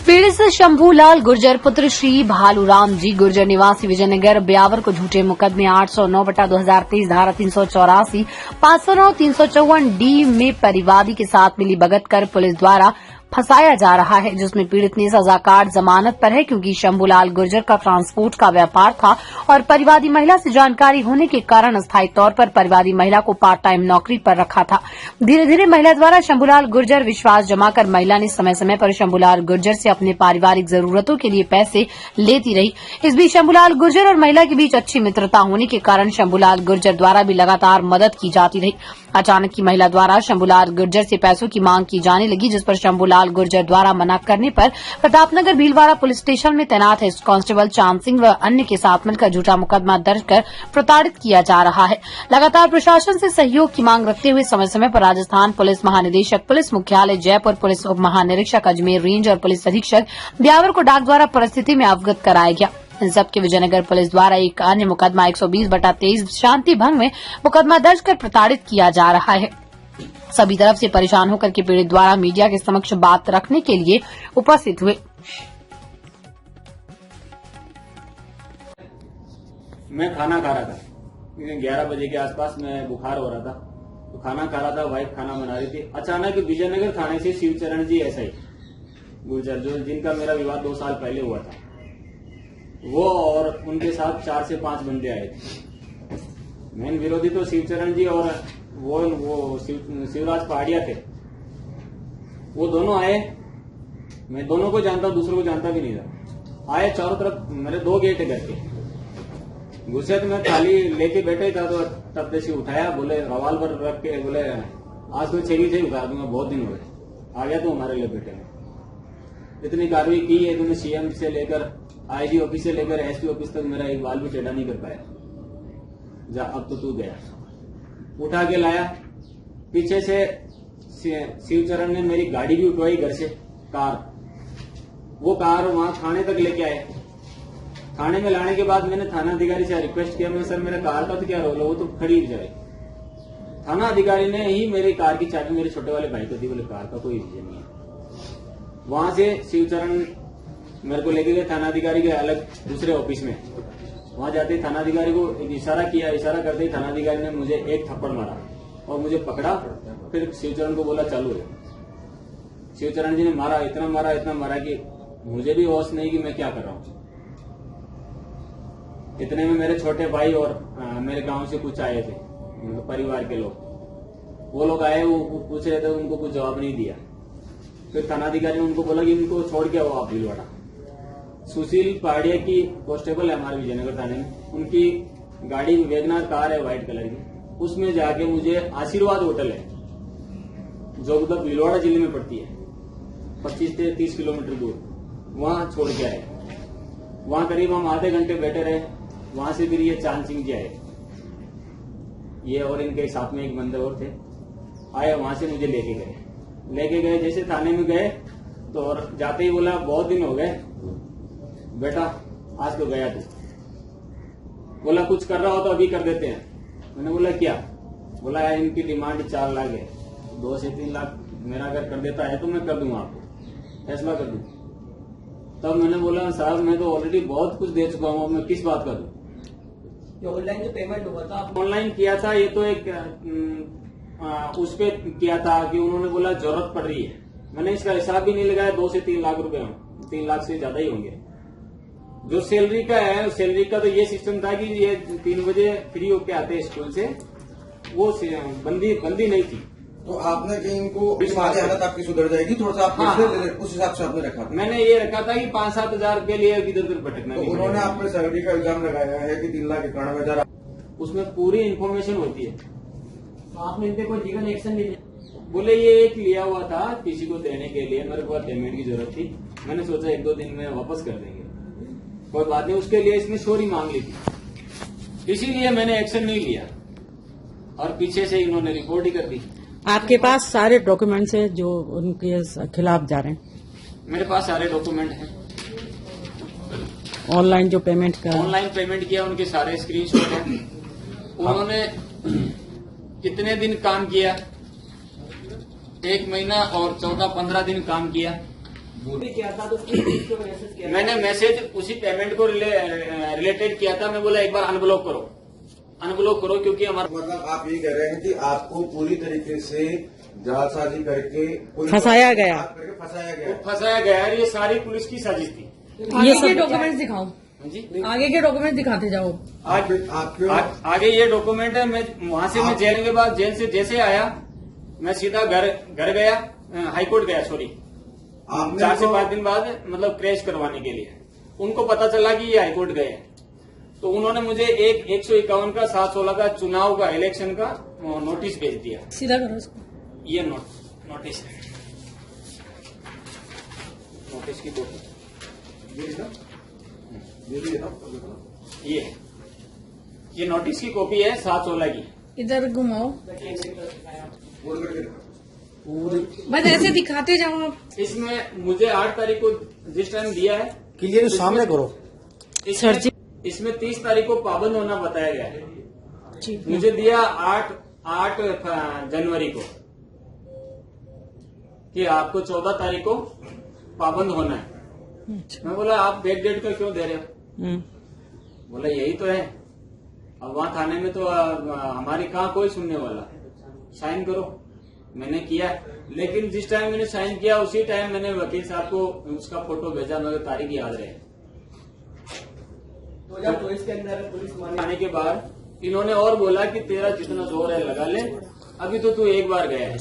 पीड़ित शंभूलाल गुर्जर पुत्र श्री भालूराम जी गुर्जर निवासी विजयनगर ब्यावर को झूठे मुकदमे 809/2023 धारा 384, 509, 354 डी में परिवादी के साथ मिली भगत कर पुलिस द्वारा फंसाया जा रहा है, जिसमें पीड़ित ने सजा काट जमानत पर है क्योंकि शंभूलाल गुर्जर का ट्रांसपोर्ट का व्यापार था और परिवादी महिला से जानकारी होने के कारण अस्थायी तौर पर परिवादी महिला को पार्ट टाइम नौकरी पर रखा था। धीरे धीरे महिला द्वारा शंभूलाल गुर्जर विश्वास जमाकर महिला ने समय समय पर शंभूलाल गुर्जर से अपने पारिवारिक जरूरतों के लिए पैसे लेती रही। इस बीच शंभूलाल गुर्जर और महिला के बीच अच्छी मित्रता होने के कारण शंभूलाल गुर्जर द्वारा भी लगातार मदद की जाती रही। अचानक की महिला द्वारा शंभूलाल गुर्जर से पैसों की मांग की जाने लगी, जिस पर शंभूलाल गुर्जर द्वारा मना करने पर प्रतापनगर भीलवाड़ा पुलिस स्टेशन में तैनात है कांस्टेबल चांद सिंह व अन्य के साथ मिलकर झूठा मुकदमा दर्ज कर प्रताड़ित किया जा रहा है। लगातार प्रशासन से सहयोग की मांग रखते हुए समय समय पर राजस्थान पुलिस महानिदेशक पुलिस मुख्यालय जयपुर, पुलिस उप महानिरीक्षक अजमेर रेंज और पुलिस अधीक्षक ब्यावर को डाक द्वारा परिस्थिति में अवगत कराया गया। इन सबके विजयनगर पुलिस द्वारा एक अन्य मुकदमा 120/23 शांति भंग में मुकदमा दर्ज कर प्रताड़ित किया जा रहा है। सभी तरफ से परेशान होकर के पीड़ित द्वारा मीडिया के समक्ष बात रखने के लिए उपस्थित हुए। मैं खाना खा रहा था, 11 बजे के आसपास में बुखार हो रहा था, तो खाना खा रहा था, वाइफ खाना बना रही थी। अचानक विजयनगर थाने से शिवचरण जी एसआई गुर्जर, जो जिनका मेरा विवाह 2 साल पहले हुआ था, वो और उनके साथ 4 से 5 बंदे आए थे। मेन विरोधी तो शिवचरण जी और वो शिवराज पहाड़िया थे। वो दोनों आए, मैं दोनों को जानता हूं, दूसरों को जानता भी नहीं था। आए चारों तरफ, मेरे 2 गेट है घर के, घुसे तो मैं थाली लेके बैठे ही था, तो तब से उठाया, बोले रिवॉल्वर रख के बोले आज तो छेगी से उठा दूंगा, बहुत दिन हो गए, आ गया तो हमारे लिए बेटे ने इतनी कार्रवाई की है। तुमने सीएम से लेकर आईजी ऑफिस से लेकर एसपी ऑफिस तक मेरा एक बाल भी टेढ़ा नहीं कर पाया। जा अब तो तू गया, उठा के लाया। पीछे से शिवचरण ने मेरी गाड़ी भी उठवाई घर से, कार, वो कार वहां थाने तक लेके आए। थाने में लाने के बाद मैंने थाना अधिकारी से रिक्वेस्ट किया, मैं सर मेरा कार का तो क्या रोल है, वो तो खड़ी जाए। थाना अधिकारी ने ही मेरी कार की चाबी मेरे छोटे वाले भाई को दी, बोले कार का कोई रीजन नहीं है। वहां से शिवचरण मेरे को लेके गए थाना अधिकारी के अलग दूसरे ऑफिस में। वहां जाते ही थाना अधिकारी को एक इशारा किया, इशारा करते ही थाना अधिकारी ने मुझे एक थप्पड़ मारा और मुझे पकड़ा। फिर शिवचरण को बोला चालू है। शिवचरण जी ने मारा, इतना मारा कि मुझे भी होश नहीं कि मैं क्या कर रहा हूं। इतने में मेरे छोटे भाई और मेरे गांव से कुछ आए थे, परिवार के लोग, वो लोग आए, वो पूछ रहे थे, उनको कुछ जवाब नहीं दिया। फिर थानाधिकारी ने उनको बोला कि उनको छोड़ के आओ आप भीलवाड़ा। सुशील पहाड़िया की कांस्टेबल है हमारे विजयनगर थाने में, उनकी गाड़ी वैगनार कार है व्हाइट कलर की, उसमें जाके मुझे आशीर्वाद होटल है जो मतलब भीलवाड़ा जिले में पड़ती है, 25 से 30 किलोमीटर दूर, वहां छोड़ के आए। वहां करीब हम आधे घंटे बैठे रहे। वहां से फिर ये चांद सिंह जी आए, ये और इनके साथ में एक बंदे और थे, आए, वहां से मुझे लेके गए। जैसे थाने में गए तो और जाते ही बोला बहुत दिन हो गए बेटा, आज तो गया तू। बोला कुछ कर रहा हो तो अभी कर देते हैं। मैंने बोला क्या? बोला यार इनकी डिमांड 4 लाख है, 2 से 3 लाख मेरा अगर कर देता है तो मैं कर दूंगा, आपको फैसला कर दूं। तब मैंने बोला साहब मैं तो ऑलरेडी बहुत कुछ दे चुका हूं, मैं किस बात का दूं? जो ऑनलाइन जो पेमेंट हुआ था, ऑनलाइन किया था, ये तो एक उस पे किया था कि उन्होंने बोला जरूरत पड़ रही है। मैंने इसका हिसाब भी नहीं लगाया, 2 से 3 लाख रुपए, 3 लाख से ज्यादा ही होंगे। जो सैलरी का है, सैलरी का तो ये सिस्टम था कि ये 3 बजे फ्री होके आते स्कूल से, वो बंदी नहीं थी। तो आपने कि इनको माली हालत आपकी सुधर जाएगी, थोड़ा सा आप उस हिसाब से आपने रखा था? मैंने ये रखा था कि 5-7 हजार के लिए इधर उधर भटकना। तो उन्होंने आप पे सैलरी का इल्जाम लगाया है कि 3,91,000, उसमें पूरी इन्फॉर्मेशन होती है। तो आपने इनपे कोई लीगल एक्शन नहीं लिया? बोले ये एक लिया हुआ था किसी को देने के लिए, मेरे को पेमेंट की जरूरत थी, मैंने सोचा 1-2 दिन में वापस कर देंगे, कोई बात नहीं। उसके लिए इसने सॉरी मांग ली थी, इसीलिए मैंने एक्शन नहीं लिया और पीछे से इन्होंने रिपोर्ट ही कर दी। आपके पास सारे डॉक्यूमेंट्स है जो उनके खिलाफ जा रहे हैं? मेरे पास सारे डॉक्यूमेंट हैं। ऑनलाइन जो पेमेंट का, ऑनलाइन पेमेंट किया, उनके सारे स्क्रीनशॉट हैं। उन्होंने कितने दिन काम किया? 1 महीना और 14-15 दिन काम किया। भी किया था तो उसको मैसेज किया मैंने मैसेज उसी पेमेंट को रिलेटेड किया था। मैं बोला एक बार अनब्लॉक करो क्योंकि हमारा मतलब आप ये कह रहे हैं कि आपको पूरी तरीके से जालसाजी करके पुलिस फंसाया गया। करके फंसाया गया। फंसाया गया है। ये सारी पुलिस की साजिश थी। ये सब डॉक्यूमेंट्स दिखाओ, हाँ जी। आगे के डॉक्यूमेंट दिखाते जाओ। आगे ये डॉक्यूमेंट है। मैं वहां से मैं जेल से जैसे आया मैं सीधा घर गया, हाईकोर्ट गया, सॉरी, 4 से 5 दिन बाद, मतलब क्रैश करवाने के लिए। उनको पता चला कि ये हाईकोर्ट गए हैं, तो उन्होंने मुझे 151 का 7/16 का चुनाव का इलेक्शन का नोटिस भेज दिया। सीधा करो इसको। ये नोटिस है, नोटिस की कॉपी ये नोटिस की कॉपी है 7/16 की। इधर घुमाओ, बस ऐसे दिखाते जाओ आप। इसमें मुझे 8 तारीख को जिस टाइम दिया है, क्लियर सामने करो। सर जी। इसमें 30 तारीख को पाबंद होना बताया गया है। जी। मुझे दिया 8 जनवरी को कि आपको 14 तारीख को पाबंद होना है। मैं बोला आप बैक डेट का क्यों दे रहे हो? बोला यही तो है। अब वहां थाने में तो हमारी कहाँ कोई सुनने वाला, साइन करो। मैंने किया, लेकिन जिस टाइम मैंने साइन किया उसी टाइम मैंने वकील साहब को उसका फोटो भेजा, मुझे तारीख याद रहे। 2024 के अंदर पुलिस माने आने के बाद इन्होंने और बोला कि तेरा जितना जोर है लगा ले, अभी तो तू एक बार गया है,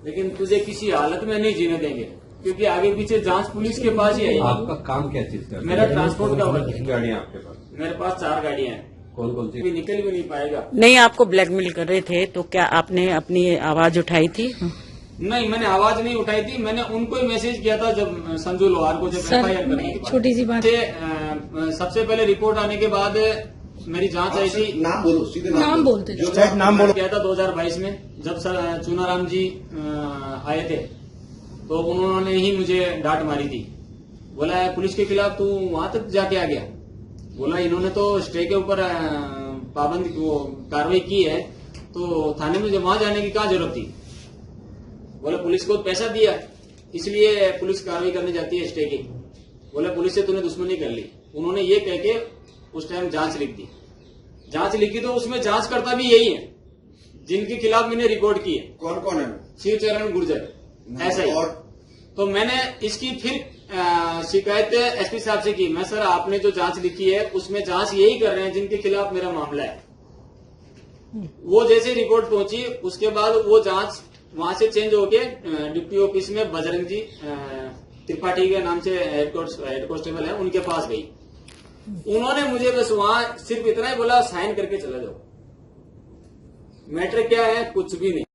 लेकिन तुझे किसी हालत में नहीं जीने देंगे, क्योंकि आगे पीछे जांच पुलिस के पास ही है। आपका काम क्या चीज का? मेरा ट्रांसपोर्ट का वर्क है। कितनी गाड़ियां आपके पास? मेरे पास 4 गाड़ियां हैं, कौन कौन सी? अभी निकल भी नहीं पाएगा। नहीं, आपको ब्लैकमेल कर रहे थे तो क्या आपने अपनी आवाज उठाई थी? नहीं, मैंने आवाज नहीं उठाई थी। मैंने उनको ही मैसेज किया था जब संजू लोहार को, जब FIR करने के बाद। छोटी सी बात। सबसे पहले रिपोर्ट आने के बाद मेरी जांच आई थी। नाम बोलो, सीधे नाम बोलते जो नाम बोलो। किया था 2022 में, जब सर चुनाराम जी आए थे, तो उन्होंने ही मुझे डांट मारी थी। बोला पुलिस के खिलाफ तू वहां तक जाके आ गया। बोला इन्होंने तो स्टे के ऊपर पाबंदी कार्रवाई की है, तो थाने में जब वहां जाने की क्या जरूरत थी? बोला पुलिस को पैसा दिया इसलिए पुलिस कार्रवाई करने जाती है स्टे की। बोला पुलिस से तूने दुश्मनी कर ली। उन्होंने ये कह के उस टाइम जांच लिख दी। जांच लिखी तो उसमें जांच करता भी यही है जिनके खिलाफ मैंने रिपोर्ट की है। कौन कौन है? शिवचरण गुर्जर, ऐसा ही। और तो मैंने इसकी फिर शिकायत SP साहब से की। मैं सर आपने जो जांच लिखी है उसमें जांच यही कर रहे हैं जिनके खिलाफ मेरा मामला है। वो जैसे रिपोर्ट पहुंची उसके बाद वो जांच वहां से चेंज होके डिप्टी ऑफिस में बजरंग जी त्रिपाठी के नाम से हेड कांस्टेबल है, उनके पास गई। उन्होंने मुझे बस वहां सिर्फ इतना ही बोला साइन करके चला जाओ। मैटर क्या है? कुछ भी नहीं।